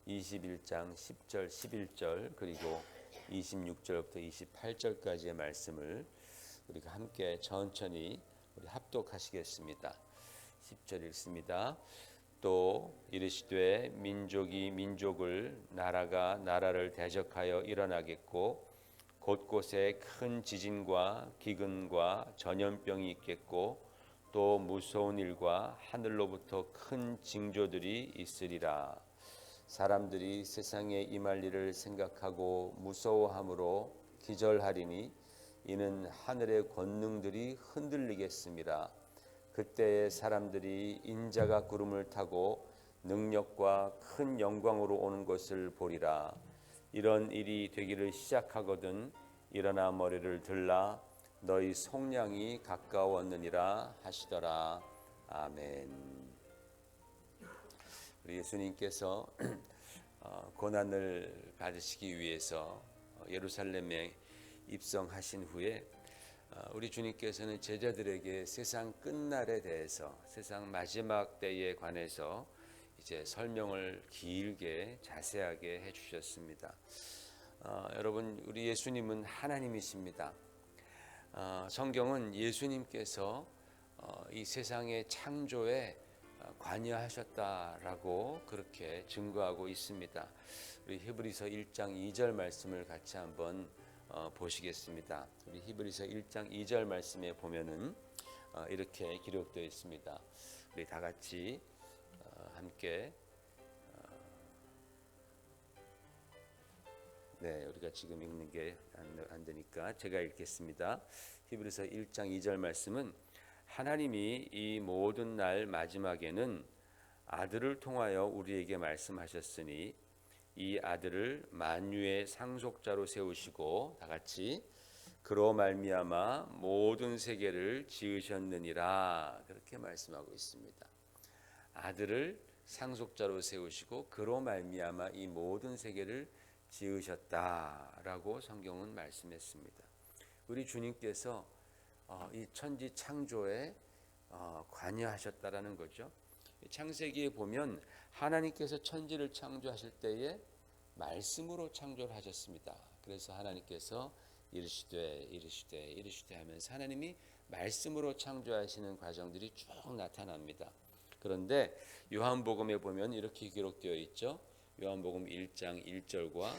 21장 10절 11절 그리고 26절부터 28절까지의 말씀을 우리가 함께 천천히 우리 합독하시겠습니다. 10절 읽습니다. 또 이르시되 민족이 민족을 나라가 나라를 대적하여 일어나겠고 곳곳에 큰 지진과 기근과 전염병이 있겠고 또 무서운 일과 하늘로부터 큰 징조들이 있으리라. 사람들이 세상에 임할 일을 생각하고 무서워함으로 기절하리니 이는 하늘의 권능들이 흔들리겠습니다. 그때에 사람들이 인자가 구름을 타고 능력과 큰 영광으로 오는 것을 보리라. 이런 일이 되기를 시작하거든 일어나 머리를 들라 너희 속량이 가까웠느니라 하시더라. 아멘. 우리 예수님께서 고난을 받으시기 위해서 예루살렘에 입성하신 후에 우리 주님께서는 제자들에게 세상 끝날에 대해서, 세상 마지막 때에 관해서 이제 설명을 길게 자세하게 해주셨습니다. 여러분, 우리 예수님은 하나님이십니다. 성경은 예수님께서 이 세상의 창조에 관여하셨다라고 그렇게 증거하고 있습니다. 우리 히브리서 1장 2절 말씀을 같이 한번 보시겠습니다. 우리 히브리서 1장 2절 말씀에 보면은 이렇게 기록되어 있습니다. 우리 다 같이 함께 우리가 지금 읽는 게 안 되니까 제가 읽겠습니다. 히브리서 1장 2절 말씀은 하나님이 이 모든 날 마지막에는 아들을 통하여 우리에게 말씀하셨으니 이 아들을 만유의 상속자로 세우시고 다 같이 그로 말미암아 모든 세계를 지으셨느니라 그렇게 말씀하고 있습니다. 아들을 상속자로 세우시고 그로 말미암아 이 모든 세계를 지으셨다라고 성경은 말씀했습니다. 우리 주님께서 이 천지 창조에 관여하셨다라는 거죠. 창세기에 보면 하나님께서 천지를 창조하실 때에 말씀으로 창조를 하셨습니다. 그래서 하나님께서 이르시되 하면서 하나님이 말씀으로 창조하시는 과정들이 쭉 나타납니다. 그런데 요한복음에 보면 이렇게 기록되어 있죠. 요한복음 1장 1절과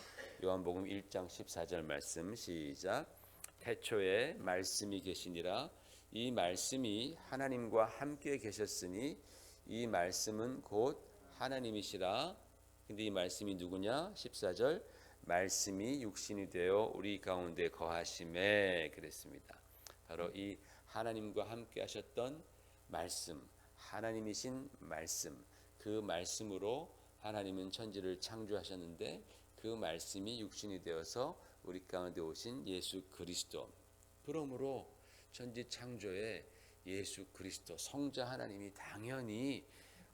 요한복음 1장 14절 말씀 시작. 태초에 말씀이 계시니라. 이 말씀이 하나님과 함께 계셨으니 이 말씀은 곧 하나님이시라. 근데 이 말씀이 누구냐? 14절 말씀이 육신이 되어 우리 가운데 거하심에 그랬습니다. 바로 이 하나님과 함께 하셨던 말씀, 하나님이신 말씀, 그 말씀으로 하나님은 천지를 창조하셨는데 그 말씀이 육신이 되어서 우리 가운데 오신 예수 그리스도. 그러므로 천지 창조에 예수 그리스도 성자 하나님이 당연히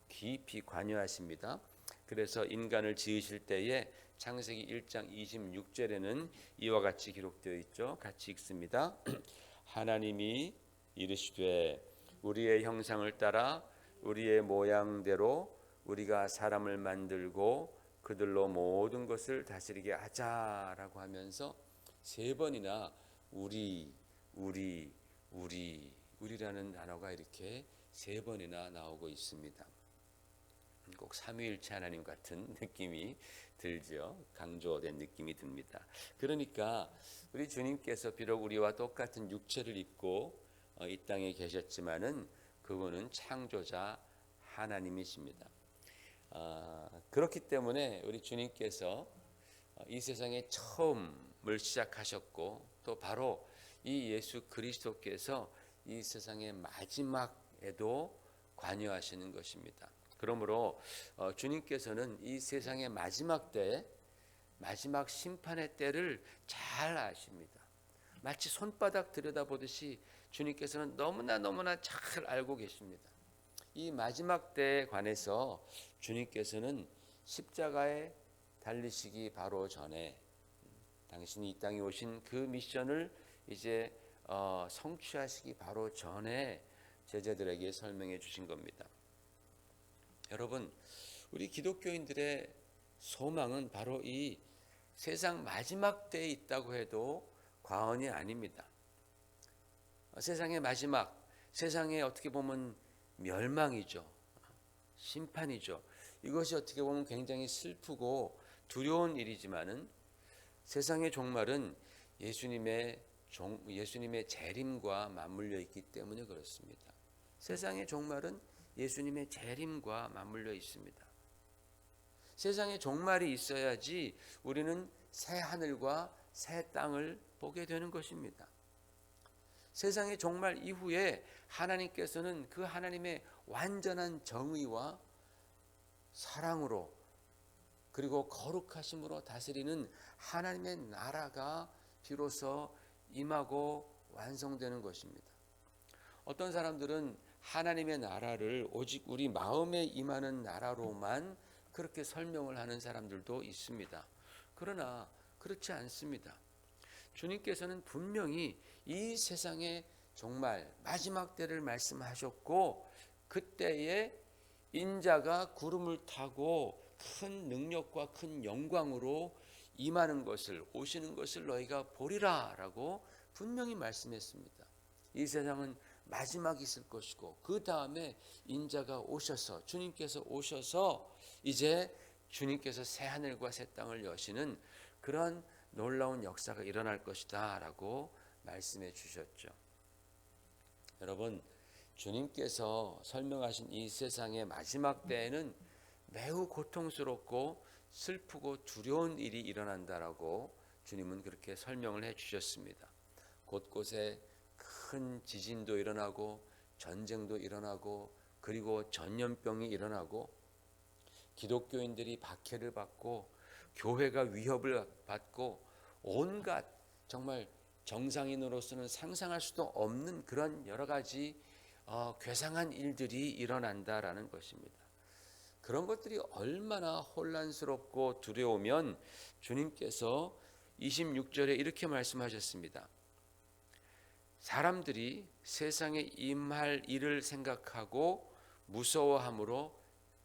깊이 관여하십니다. 그래서 인간을 지으실 때에 창세기 1장 26절에는 이와 같이 기록되어 있죠. 같이 읽습니다. 하나님이 이르시되 우리의 형상을 따라 우리의 모양대로 우리가 사람을 만들고 그들로 모든 것을 다스리게 하자라고 하면서 세 번이나 우리라는 단어가 이렇게 세 번이나 나오고 있습니다. 꼭 삼위일체 하나님 같은 느낌이 들죠. 강조된 느낌이 듭니다. 그러니까 우리 주님께서 비록 우리와 똑같은 육체를 입고 이 땅에 계셨지만은 그분은 창조자 하나님이십니다. 그렇기 때문에 우리 주님께서 이 세상에 처음을 시작하셨고 또 바로 이 예수 그리스도께서 이 세상의 마지막에도 관여하시는 것입니다. 그러므로 주님께서는 이 세상의 마지막 때, 마지막 심판의 때를 잘 아십니다. 마치 손바닥 들여다보듯이 주님께서는 너무나 잘 알고 계십니다. 이 마지막 때에 관해서 주님께서는 십자가에 달리시기 바로 전에 당신이 이 땅에 오신 그 미션을 이제 성취하시기 바로 전에 제자들에게 설명해 주신 겁니다. 여러분, 우리 기독교인들의 소망은 바로 이 세상 마지막 때에 있다고 해도 과언이 아닙니다. 세상의 마지막, 세상의 어떻게 보면 멸망이죠. 심판이죠. 이것이 어떻게 보면 굉장히 슬프고 두려운 일이지만은 세상의 종말은 예수님의 재림과 맞물려 있기 때문에 그렇습니다. 세상의 종말은 예수님의 재림과 맞물려 있습니다. 세상의 종말이 있어야지 우리는 새 하늘과 새 땅을 보게 되는 것입니다. 세상의 종말 이후에 하나님께서는 그 하나님의 완전한 정의와 사랑으로 그리고 거룩하심으로 다스리는 하나님의 나라가 비로소 임하고 완성되는 것입니다. 어떤 사람들은 하나님의 나라를 오직 우리 마음에 임하는 나라로만 그렇게 설명을 하는 사람들도 있습니다. 그러나 그렇지 않습니다. 주님께서는 분명히 이 세상의 정말 마지막 때를 말씀하셨고 그때에 인자가 구름을 타고 큰 능력과 큰 영광으로 임하는 것을 오시는 것을 너희가 보리라 라고 분명히 말씀했습니다. 이 세상은 마지막이 있을 것이고 그 다음에 인자가 오셔서 주님께서 오셔서 이제 주님께서 새 하늘과 새 땅을 여시는 그런 놀라운 역사가 일어날 것이다 라고 말씀해 주셨죠. 여러분, 주님께서 설명하신 이 세상의 마지막 때에는 매우 고통스럽고 슬프고 두려운 일이 일어난다라고 주님은 그렇게 설명을 해 주셨습니다. 곳곳에 큰 지진도 일어나고 전쟁도 일어나고 그리고 전염병이 일어나고 기독교인들이 박해를 받고 교회가 위협을 받고 온갖 정말 정상인으로서는 상상할 수도 없는 그런 여러 가지 괴상한 일들이 일어난다라는 것입니다. 그런 것들이 얼마나 혼란스럽고 두려우면 주님께서 26절에 이렇게 말씀하셨습니다. 사람들이 세상에 임할 일을 생각하고 무서워함으로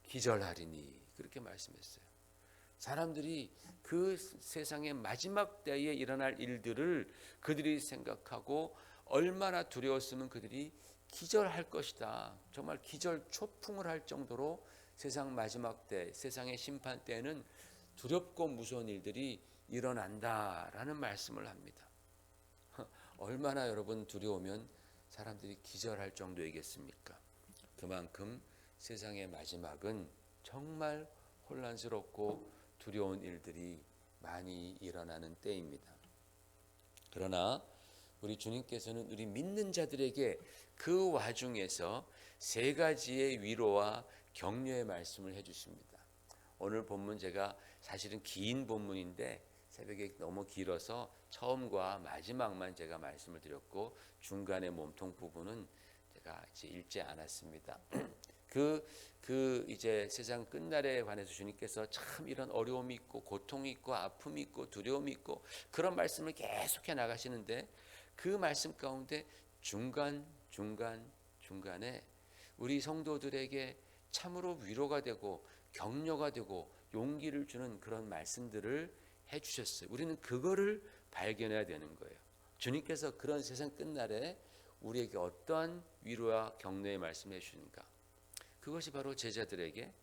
기절하리니 그렇게 말씀했어요. 사람들이 그 세상의 마지막 때에 일어날 일들을 그들이 생각하고 얼마나 두려웠으면 그들이 기절할 것이다. 정말 기절 초풍을 할 정도로 세상 마지막 때, 세상의 심판 때에는 두렵고 무서운 일들이 일어난다라는 말씀을 합니다. 얼마나 여러분 두려우면 사람들이 기절할 정도이겠습니까? 그만큼 세상의 마지막은 정말 혼란스럽고 두려운 일들이 많이 일어나는 때입니다. 그러나 우리 주님께서는 우리 믿는 자들에게 그 와중에서 세 가지의 위로와 격려의 말씀을 해주십니다. 오늘 본문 제가 사실은 긴 본문인데 새벽에 너무 길어서 처음과 마지막만 제가 말씀을 드렸고 중간의 몸통 부분은 제가 이제 읽지 않았습니다. 이제 세상 끝날에 관해서 주님께서 참 이런 어려움이 있고 고통이 있고 아픔이 있고 두려움이 있고 그런 말씀을 계속해 나가시는데 그 말씀 가운데 중간에 우리 성도들에게 참으로 위로가 되고 격려가 되고 용기를 주는 그런 말씀들을 해주셨어요. 우리는 그거를 발견해야 되는 거예요. 주님께서 그런 세상 끝날에 우리에게 어떠한 위로와 격려의 말씀을 해주시는가. 그것이 바로 제자들에게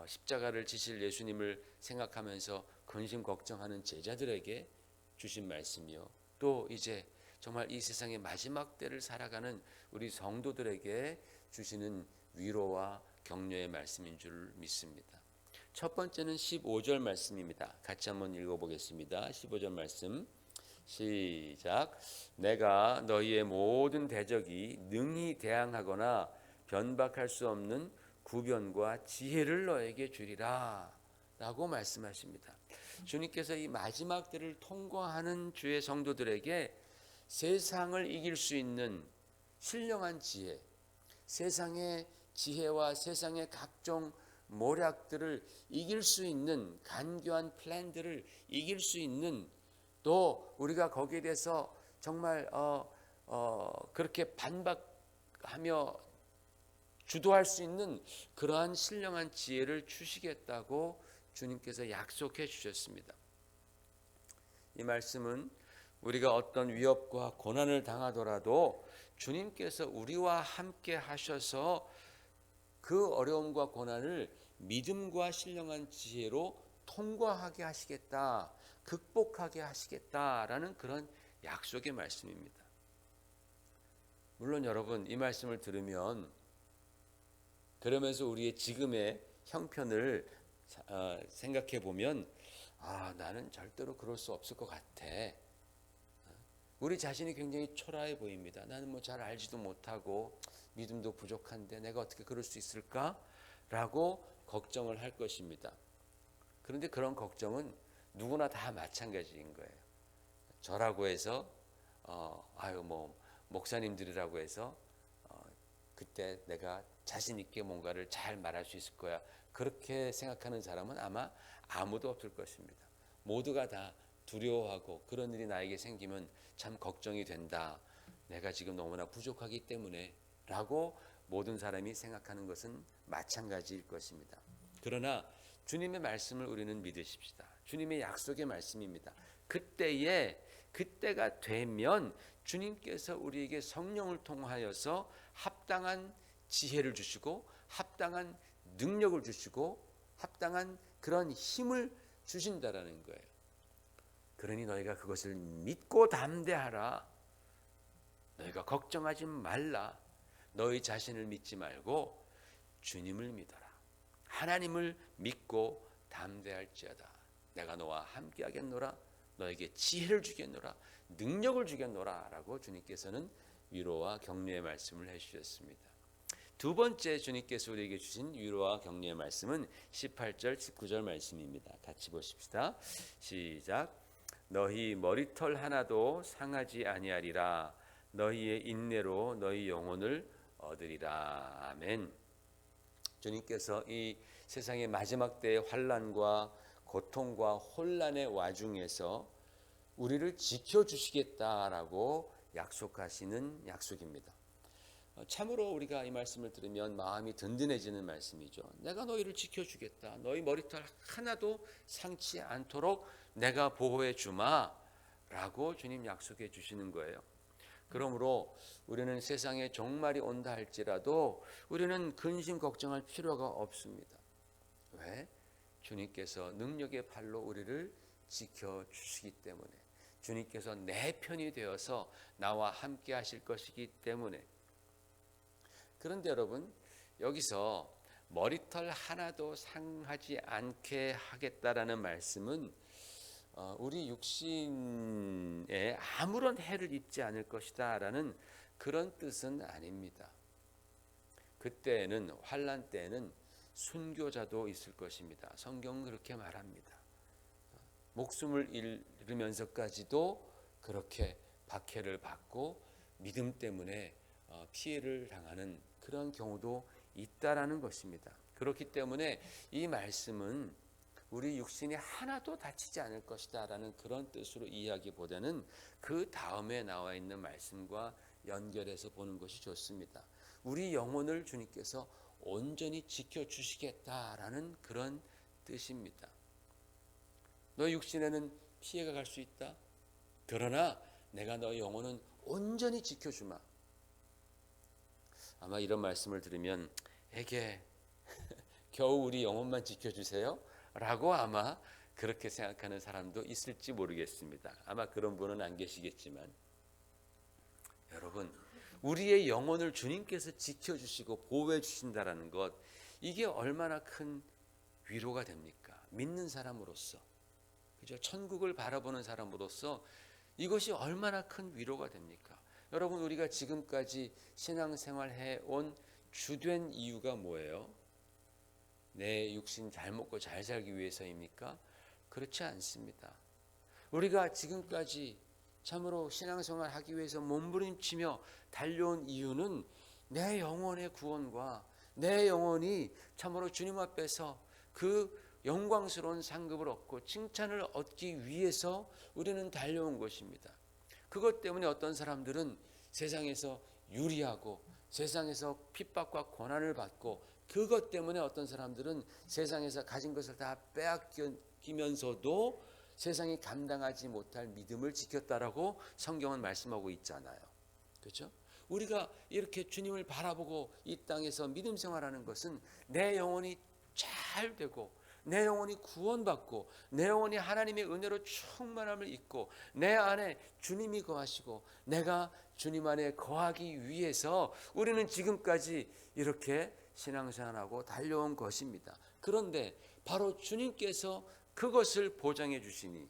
십자가를 지실 예수님을 생각하면서 근심 걱정하는 제자들에게 주신 말씀이요. 또 이제 정말 이 세상의 마지막 때를 살아가는 우리 성도들에게 주시는 위로와 격려의 말씀인 줄 믿습니다. 첫 번째는 15절 말씀입니다. 같이 한번 읽어보겠습니다. 15절 말씀 시작. 내가 너희의 모든 대적이 능히 대항하거나 변박할 수 없는 구변과 지혜를 너에게 주리라 라고 말씀하십니다. 주님께서 이 마지막 때를 통과하는 주의 성도들에게 세상을 이길 수 있는 신령한 지혜, 세상의 지혜와 세상의 각종 모략들을 이길 수 있는 간교한 플랜들을 이길 수 있는 또 우리가 거기에 대해서 정말 그렇게 반박하며 주도할 수 있는 그러한 신령한 지혜를 주시겠다고 주님께서 약속해 주셨습니다. 이 말씀은 우리가 어떤 위협과 고난을 당하더라도 주님께서 우리와 함께 하셔서 그 어려움과 고난을 믿음과 신령한 지혜로 통과하게 하시겠다, 극복하게 하시겠다라는 그런 약속의 말씀입니다. 물론 여러분, 이 말씀을 들으면 그러면서 우리의 지금의 형편을 생각해 보면 나는 절대로 그럴 수 없을 것 같아. 우리 자신이 굉장히 초라해 보입니다. 나는 뭐 잘 알지도 못하고 믿음도 부족한데 내가 어떻게 그럴 수 있을까? 라고 걱정을 할 것입니다. 그런데 그런 걱정은 누구나 다 마찬가지인 거예요. 저라고 해서 목사님들이라고 해서 그때 내가 자신 있게 뭔가를 잘 말할 수 있을 거야, 그렇게 생각하는 사람은 아마 아무도 없을 것입니다. 모두가 다 두려워하고 그런 일이 나에게 생기면 참 걱정이 된다, 내가 지금 너무나 부족하기 때문에 라고 모든 사람이 생각하는 것은 마찬가지일 것입니다. 그러나 주님의 말씀을 우리는 믿으십시다. 주님의 약속의 말씀입니다. 그때가 되면 주님께서 우리에게 성령을 통하여서 합당한 지혜를 주시고 합당한 능력을 주시고 합당한 그런 힘을 주신다라는 거예요. 그러니 너희가 그것을 믿고 담대하라. 너희가 걱정하지 말라. 너희 자신을 믿지 말고 주님을 믿어라. 하나님을 믿고 담대할지어다. 내가 너와 함께 하겠노라. 너에게 지혜를 주겠노라. 능력을 주겠노라 라고 주님께서는 위로와 격려의 말씀을 해주셨습니다. 두 번째 주님께서 우리에게 주신 위로와 격려의 말씀은 18절 19절 말씀입니다. 같이 보십시다. 시작. 너희 머리털 하나도 상하지 아니하리라. 너희의 인내로 너희 영혼을 얻으리라. 아멘. 주님께서 이 세상의 마지막 때의 환난과 고통과 혼란의 와중에서 우리를 지켜주시겠다라고 약속하시는 약속입니다. 참으로 우리가 이 말씀을 들으면 마음이 든든해지는 말씀이죠. 내가 너희를 지켜주겠다. 너희 머리털 하나도 상치 않도록 내가 보호해 주마 라고 주님 약속해 주시는 거예요. 그러므로 우리는 세상에 종말이 온다 할지라도 우리는 근심 걱정할 필요가 없습니다. 왜? 주님께서 능력의 팔로 우리를 지켜주시기 때문에, 주님께서 내 편이 되어서 나와 함께 하실 것이기 때문에. 그런데 여러분, 여기서 머리털 하나도 상하지 않게 하겠다라는 말씀은 우리 육신에 아무런 해를 입지 않을 것이다 라는 그런 뜻은 아닙니다. 그때는, 환난 때에는 순교자도 있을 것입니다. 성경은 그렇게 말합니다. 목숨을 잃으면서까지도 그렇게 박해를 받고 믿음 때문에 피해를 당하는 그런 경우도 있다라는 것입니다. 그렇기 때문에 이 말씀은 우리 육신이 하나도 다치지 않을 것이다 라는 그런 뜻으로 이해하기보다는 그 다음에 나와 있는 말씀과 연결해서 보는 것이 좋습니다. 우리 영혼을 주님께서 온전히 지켜주시겠다라는 그런 뜻입니다. 너 육신에는 피해가 갈 수 있다. 그러나 내가 너 영혼은 온전히 지켜주마. 아마 이런 말씀을 들으면 에게 겨우 우리 영혼만 지켜주세요? 라고 아마 그렇게 생각하는 사람도 있을지 모르겠습니다. 아마 그런 분은 안 계시겠지만, 여러분, 우리의 영혼을 주님께서 지켜주시고 보호해 주신다라는 것, 이게 얼마나 큰 위로가 됩니까? 믿는 사람으로서, 그죠? 천국을 바라보는 사람으로서 이것이 얼마나 큰 위로가 됩니까? 여러분, 우리가 지금까지 신앙생활 해온 주된 이유가 뭐예요? 내 육신 잘 먹고 잘 살기 위해서입니까? 그렇지 않습니다. 우리가 지금까지 참으로 신앙생활 하기 위해서 몸부림치며 달려온 이유는 내 영혼의 구원과 내 영혼이 참으로 주님 앞에서 그 영광스러운 상급을 얻고 칭찬을 얻기 위해서 우리는 달려온 것입니다. 그것 때문에 어떤 사람들은 세상에서 유리하고 세상에서 핍박과 고난을 받고 그것 때문에 어떤 사람들은 세상에서 가진 것을 다 빼앗기면서도 세상이 감당하지 못할 믿음을 지켰다라고 성경은 말씀하고 있잖아요. 그렇죠? 우리가 이렇게 주님을 바라보고 이 땅에서 믿음 생활하는 것은 내 영혼이 잘 되고 내 영혼이 구원받고 내 영혼이 하나님의 은혜로 충만함을 입고 내 안에 주님이 거하시고 내가 주님 안에 거하기 위해서 우리는 지금까지 이렇게 신앙생활하고 달려온 것입니다. 그런데 바로 주님께서 그것을 보장해 주시니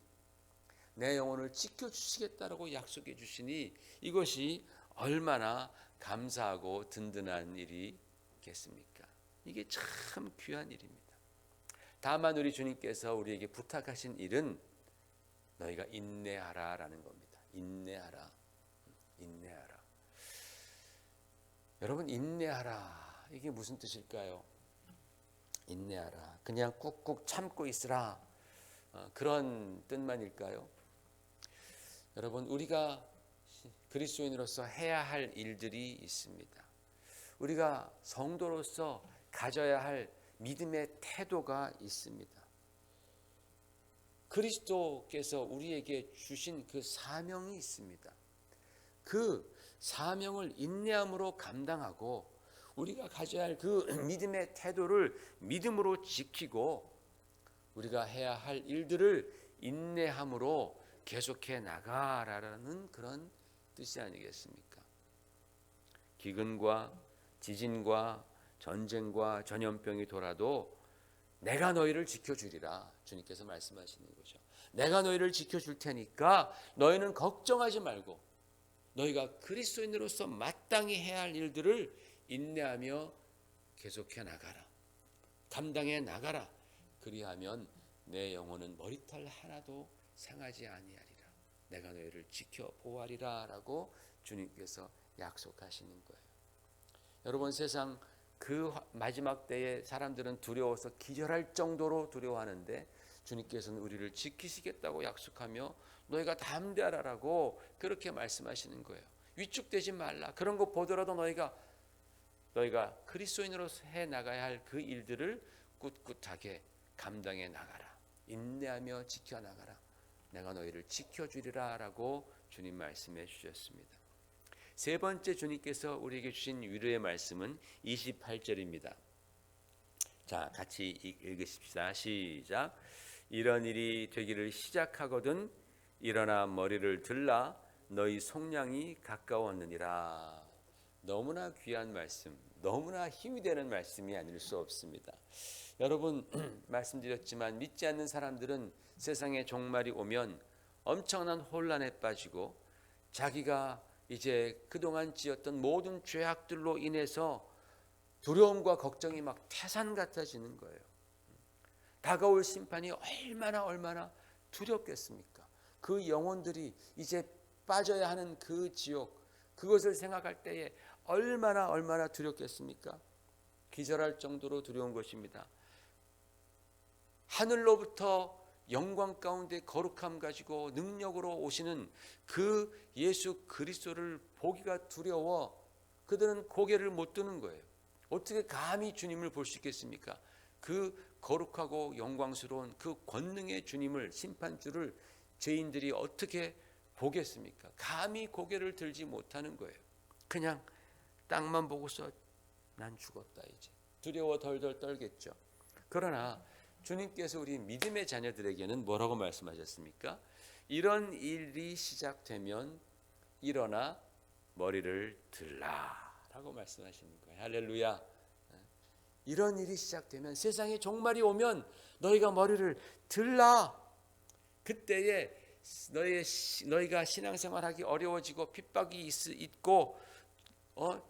내 영혼을 지켜주시겠다라고 약속해 주시니 이것이 얼마나 감사하고 든든한 일이겠습니까? 이게 참 귀한 일입니다. 다만 우리 주님께서 우리에게 부탁하신 일은 너희가 인내하라라는 겁니다. 인내하라. 인내하라. 여러분, 인내하라. 이게 무슨 뜻일까요? 인내하라. 그냥 꾹꾹 참고 있으라. 그런 뜻만일까요? 여러분, 우리가 그리스도인으로서 해야 할 일들이 있습니다. 우리가 성도로서 가져야 할 믿음의 태도가 있습니다. 그리스도께서 우리에게 주신 그 사명이 있습니다. 그 사명을 인내함으로 감당하고 우리가 가져야 할 그 믿음의 태도를 믿음으로 지키고 우리가 해야 할 일들을 인내함으로 계속해 나가라는 그런 뜻이 아니겠습니까? 기근과 지진과 전쟁과 전염병이 돌아도 내가 너희를 지켜주리라 주님께서 말씀하시는 거죠. 내가 너희를 지켜줄 테니까 너희는 걱정하지 말고 너희가 그리스도인으로서 마땅히 해야 할 일들을 인내하며 계속해 나가라. 감당해 나가라. 그리하면 내 영혼은 머리털 하나도 상하지 아니하리라. 내가 너희를 지켜 보호하리라 라고 주님께서 약속하시는 거예요. 여러분, 세상 그 마지막 때에 사람들은 두려워서 기절할 정도로 두려워하는데 주님께서는 우리를 지키시겠다고 약속하며 너희가 담대하라라고 그렇게 말씀하시는 거예요. 위축되지 말라. 그런 거 보더라도 너희가 그리스도인으로서 해 나가야 할 그 일들을 꿋꿋하게 감당해 나가라. 인내하며 지켜 나가라. 내가 너희를 지켜주리라 라고 주님 말씀해 주셨습니다. 세 번째 주님께서 우리에게 주신 위로의 말씀은 28절입니다. 자, 같이 읽으십시다. 시작. 이런 일이 되기를 시작하거든 일어나 머리를 들라 너희 속량이 가까웠느니라. 너무나 귀한 말씀, 너무나 힘이 되는 말씀이 아닐 수 없습니다. 여러분, 말씀드렸지만 믿지 않는 사람들은 세상에 종말이 오면 엄청난 혼란에 빠지고 자기가 이제 그동안 지었던 모든 죄악들로 인해서 두려움과 걱정이 막 태산 같아지는 거예요. 다가올 심판이 얼마나 두렵겠습니까? 그 영혼들이 이제 빠져야 하는 그 지옥, 그것을 생각할 때에 얼마나 두렵겠습니까? 기절할 정도로 두려운 것입니다. 하늘로부터 영광 가운데 거룩함 가지고 능력으로 오시는 그 예수 그리스도를 보기가 두려워 그들은 고개를 못 드는 거예요. 어떻게 감히 주님을 볼 수 있겠습니까? 그 거룩하고 영광스러운 그 권능의 주님을, 심판주를 죄인들이 어떻게 보겠습니까? 감히 고개를 들지 못하는 거예요. 그냥 땅만 보고서 난 죽었다 이제. 두려워 덜덜 떨겠죠. 그러나 주님께서 우리 믿음의 자녀들에게는 뭐라고 말씀하셨습니까? 이런 일이 시작되면 일어나 머리를 들라 라고 말씀하시는 거예요. 할렐루야. 이런 일이 시작되면, 세상에 종말이 오면 너희가 머리를 들라. 그때에 너희가 신앙생활하기 어려워지고 핍박이 있고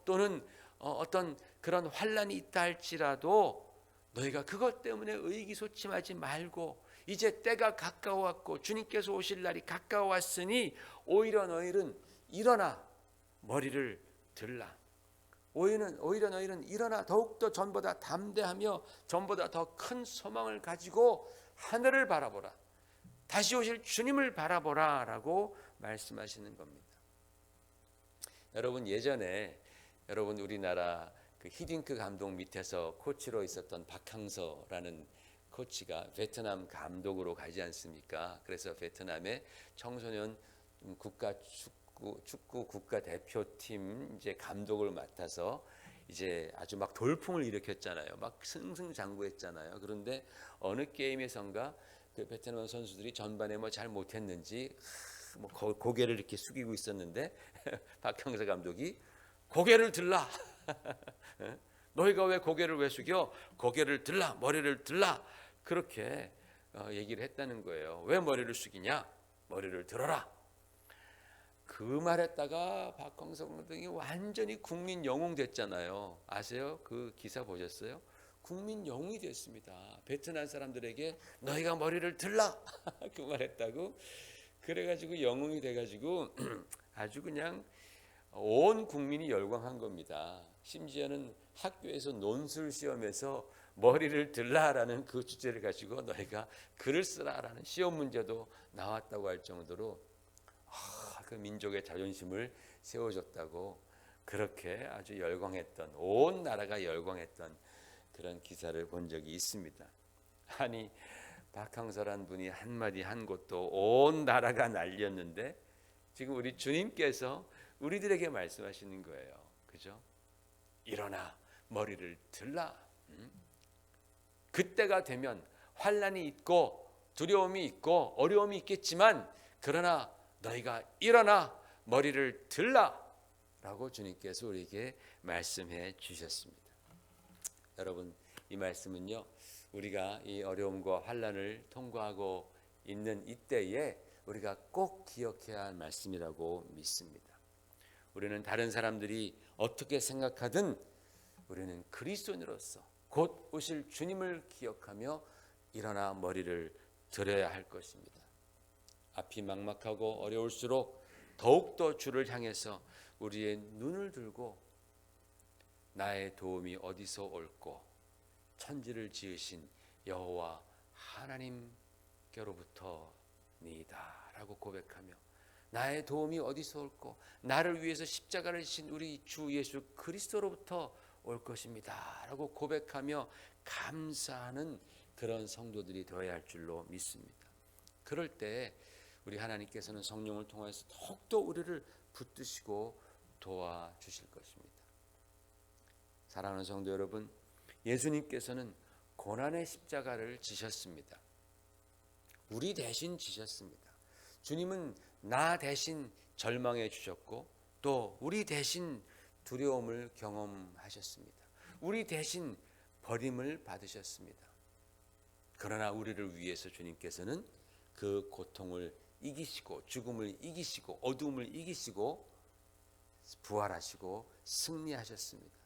또는 어떤 그런 환란이 있다 할지라도 너희가 그것 때문에 의기소침하지 말고 이제 때가 가까워왔고 주님께서 오실 날이 가까워왔으니 오히려 너희는 일어나 머리를 들라. 오히려 너희는 일어나 더욱더 전보다 담대하며 전보다 더 큰 소망을 가지고 하늘을 바라보라. 다시 오실 주님을 바라보라 라고 말씀하시는 겁니다. 여러분, 예전에 우리나라 그 히딩크 감독 밑에서 코치로 있었던 박항서라는 코치가 베트남 감독으로 가지 않습니까? 그래서 베트남의 청소년 축구 국가 대표팀 이제 감독을 맡아서 이제 아주 막 돌풍을 일으켰잖아요. 막 승승장구했잖아요. 그런데 어느 게임에선가 그 베트남 선수들이 전반에 뭐 잘 못했는지 뭐 고개를 이렇게 숙이고 있었는데 박형서 감독이 고개를 들라. 너희가 왜 고개를 왜 숙여? 고개를 들라, 머리를 들라. 그렇게 얘기를 했다는 거예요. 왜 머리를 숙이냐? 머리를 들어라. 그 말했다가 박형서 감독이 완전히 국민 영웅 됐잖아요. 아세요? 그 기사 보셨어요? 국민 영웅이 됐습니다. 베트남 사람들에게 너희가 머리를 들라 그 말했다고. 그래가지고 영웅이 돼가지고 아주 그냥 온 국민이 열광한 겁니다. 심지어는 학교에서 논술 시험에서 머리를 들라라는 그 주제를 가지고 너희가 글을 쓰라라는 시험 문제도 나왔다고 할 정도로 그 민족의 자존심을 세워줬다고 그렇게 아주 열광했던, 온 나라가 열광했던 그런 기사를 본 적이 있습니다. 아니 박항서란 분이 한마디 한 것도 온 나라가 난리였는데 지금 우리 주님께서 우리들에게 말씀하시는 거예요. 그죠? 일어나 머리를 들라. 그때가 되면 환난이 있고 두려움이 있고 어려움이 있겠지만 그러나 너희가 일어나 머리를 들라 라고 주님께서 우리에게 말씀해 주셨습니다. 여러분, 이 말씀은요, 우리가 이 어려움과 환난을 통과하고 있는 이때에 우리가 꼭 기억해야 할 말씀이라고 믿습니다. 우리는 다른 사람들이 어떻게 생각하든 우리는 그리스도인으로서 곧 오실 주님을 기억하며 일어나 머리를 들어야 할 것입니다. 앞이 막막하고 어려울수록 더욱더 주를 향해서 우리의 눈을 들고 나의 도움이 어디서 올꼬 천지를 지으신 여호와 하나님께로부터니이다 라고 고백하며 나의 도움이 어디서 올꼬 나를 위해서 십자가를 지신 우리 주 예수 그리스도로부터 올 것입니다 라고 고백하며 감사하는 그런 성도들이 되어야 할 줄로 믿습니다. 그럴 때 우리 하나님께서는 성령을 통해서 더욱더 우리를 붙드시고 도와주실 것입니다. 사랑하는 성도 여러분, 예수님께서는 고난의 십자가를 지셨습니다. 우리 대신 지셨습니다. 주님은 나 대신 절망해 주셨고 또 우리 대신 두려움을 경험하셨습니다. 우리 대신 버림을 받으셨습니다. 그러나 우리를 위해서 주님께서는 그 고통을 이기시고 죽음을 이기시고 어두움을 이기시고 부활하시고 승리하셨습니다.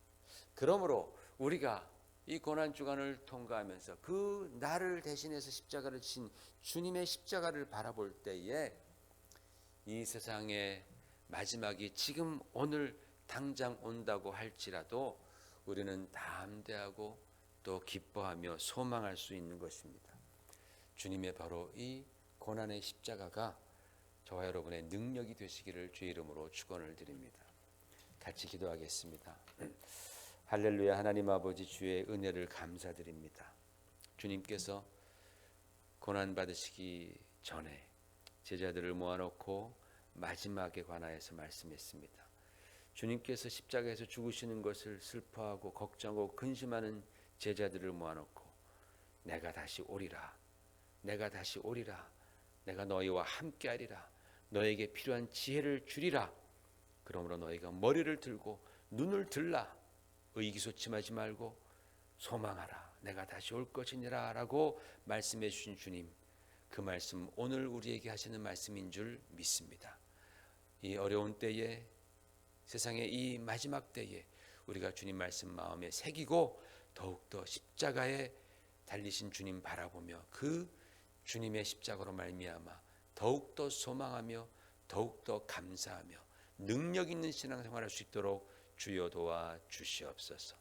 그러므로 우리가 이 고난 주간을 통과하면서 그 나를 대신해서 십자가를 지신 주님의 십자가를 바라볼 때에 이 세상의 마지막이 지금 오늘 당장 온다고 할지라도 우리는 담대하고 또 기뻐하며 소망할 수 있는 것입니다. 주님의 바로 이 고난의 십자가가 저와 여러분의 능력이 되시기를 주의 이름으로 축원을 드립니다. 같이 기도하겠습니다. 할렐루야. 하나님 아버지, 주의 은혜를 감사드립니다. 주님께서 고난 받으시기 전에 제자들을 모아놓고 마지막에 관하여서 말씀했습니다. 주님께서 십자가에서 죽으시는 것을 슬퍼하고 걱정하고 근심하는 제자들을 모아놓고 내가 다시 오리라, 내가 다시 오리라, 내가 너희와 함께하리라, 너에게 필요한 지혜를 주리라. 그러므로 너희가 머리를 들고 눈을 들라, 의기소침하지 말고 소망하라, 내가 다시 올 것이니라 라고 말씀해 주신 주님, 그 말씀 오늘 우리에게 하시는 말씀인 줄 믿습니다. 이 어려운 때에, 세상의 이 마지막 때에 우리가 주님 말씀 마음에 새기고 더욱더 십자가에 달리신 주님 바라보며 그 주님의 십자가로 말미암아 더욱더 소망하며 더욱더 감사하며 능력 있는 신앙생활을 할 수 있도록 주여 도와 주시옵소서.